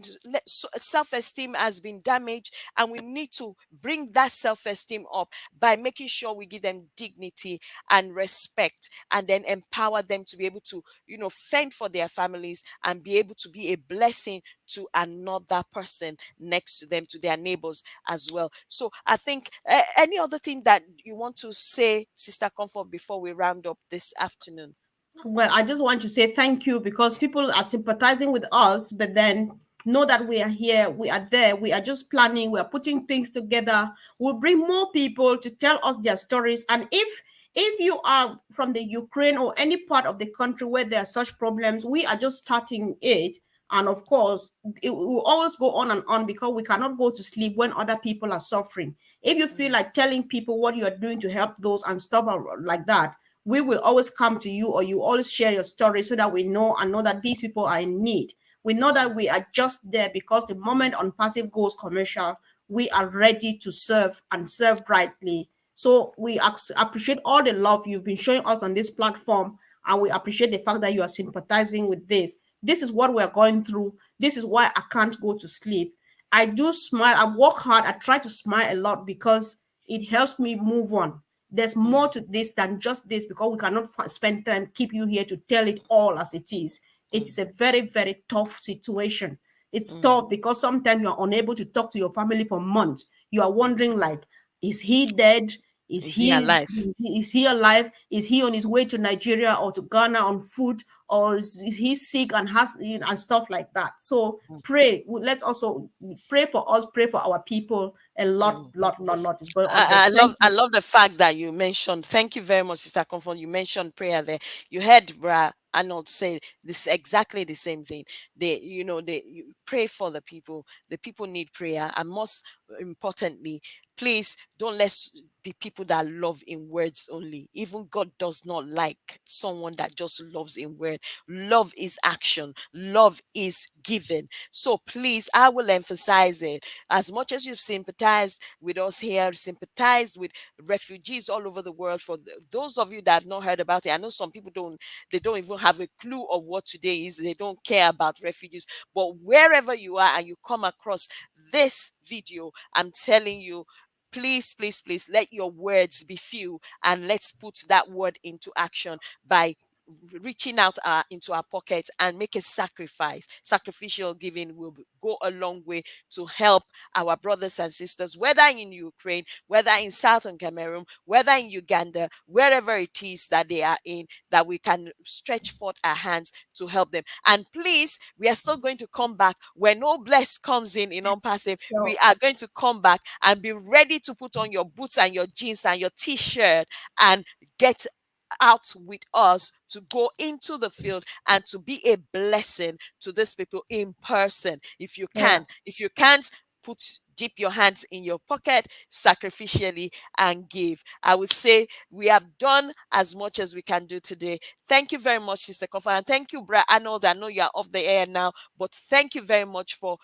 A: self-esteem has been damaged, and we need to bring that self-esteem up by making sure we give them dignity and respect, and then empower them to be able to fend for their families and be able to be a blessing to another person next to them, to their neighbors as well. So I think any other thing that you want to say, Sister Comfort, before we round up this afternoon?
C: Well, I just want to say thank you because people are sympathizing with us, but then know that we are here, we are there, we are just planning, we are putting things together. We'll bring more people to tell us their stories. And if you are from the Ukraine or any part of the country where there are such problems, we are just starting it. And of course, it will always go on because we cannot go to sleep when other people are suffering. If you feel
A: Mm,
C: like telling people what you are doing to help those and stuff like that, we will always come to you or you always share your story so that we know and know that these people are in need. We know
A: mm,
C: that we are just there because the moment on passive goes commercial, we are ready to serve and serve brightly. So we appreciate all the love you've been showing us on this platform, and we appreciate the fact that you are sympathizing with this. This is what we're going through. This is why I can't go to sleep. I do smile. I work hard. I try to smile a lot because it helps me move on. There's more
A: mm,
C: to this than just this because we cannot spend time keep you here to tell it all as it is. It is
A: mm,
C: a very very tough situation. It's
A: mm.
C: tough because sometimes you are unable to talk to your family for months. You are wondering like, is he dead? Is
A: Is he
C: he
A: alive?
C: is he alive? Is he on his way to Nigeria or to Ghana on foot, or is he sick and has and stuff like that? So
A: Mm,
C: pray. Let's also pray for us. Pray for our people. A lot,
A: mm.
C: lot is going on there.
A: I love the fact that you mentioned. Thank you very much, Sister Comfort. You mentioned prayer there. You heard Bra Arnold say this exactly the same thing. They you pray for the people. The people need prayer, and most importantly, please don't let's be people that love in words only. Even God does not like someone that just loves in word. Love is action. Love is giving. So please, I will emphasize it. As much as you've sympathized with us here, sympathized with refugees all over the world, for those of you that have not heard about it, I know some people don't even have a clue of what today is. They don't care about refugees. But wherever you are and you come across this video, I'm telling you, please, please, please let your words be few, and let's put that word into action by reaching out into our pockets and make a sacrifice. Sacrificial giving will go a long way to help our brothers and sisters, whether in Ukraine, whether in Southern Cameroon, whether in Uganda, wherever it is that they are in, that we can stretch forth our hands to help them. And please, we are still going to come back when No Bless comes in Unpassive. We
C: So
A: are going to come back and be ready to put on your boots and your jeans and your t-shirt and get out with us to go into the field and to be a blessing to these people in person. If you
C: yeah,
A: can, if you can't, dip your hands in your pocket sacrificially and give. I would say we have done as much as we can do today. Thank you very much, Sister Kofa, and thank you, Brad Arnold. I know you are off the air now, but thank you very much for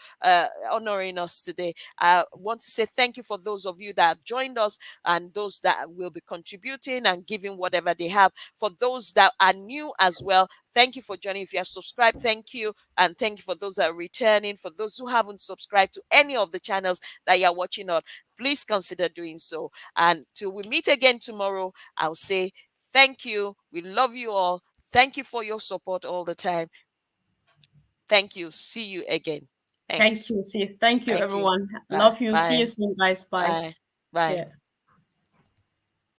A: honoring us today. I want to say thank you for those of you that have joined us and those that will be contributing and giving whatever they have. For those that are new as well, thank you for joining. If you have subscribed, thank you. And thank you for those that are returning. For those who haven't subscribed to any of the channels that you're watching on, please consider doing so. And till we meet again tomorrow, I'll say thank you. We love you all. Thank you for your support all the time. Thank you. See you again.
C: thank
A: Thanks.
C: you, sis. Thank you,
A: Thank you.
C: everyone.
A: Bye.
C: Love you. See you
A: Bye.
C: soon, guys. Bye.
A: Bye. Bye.
C: Yeah.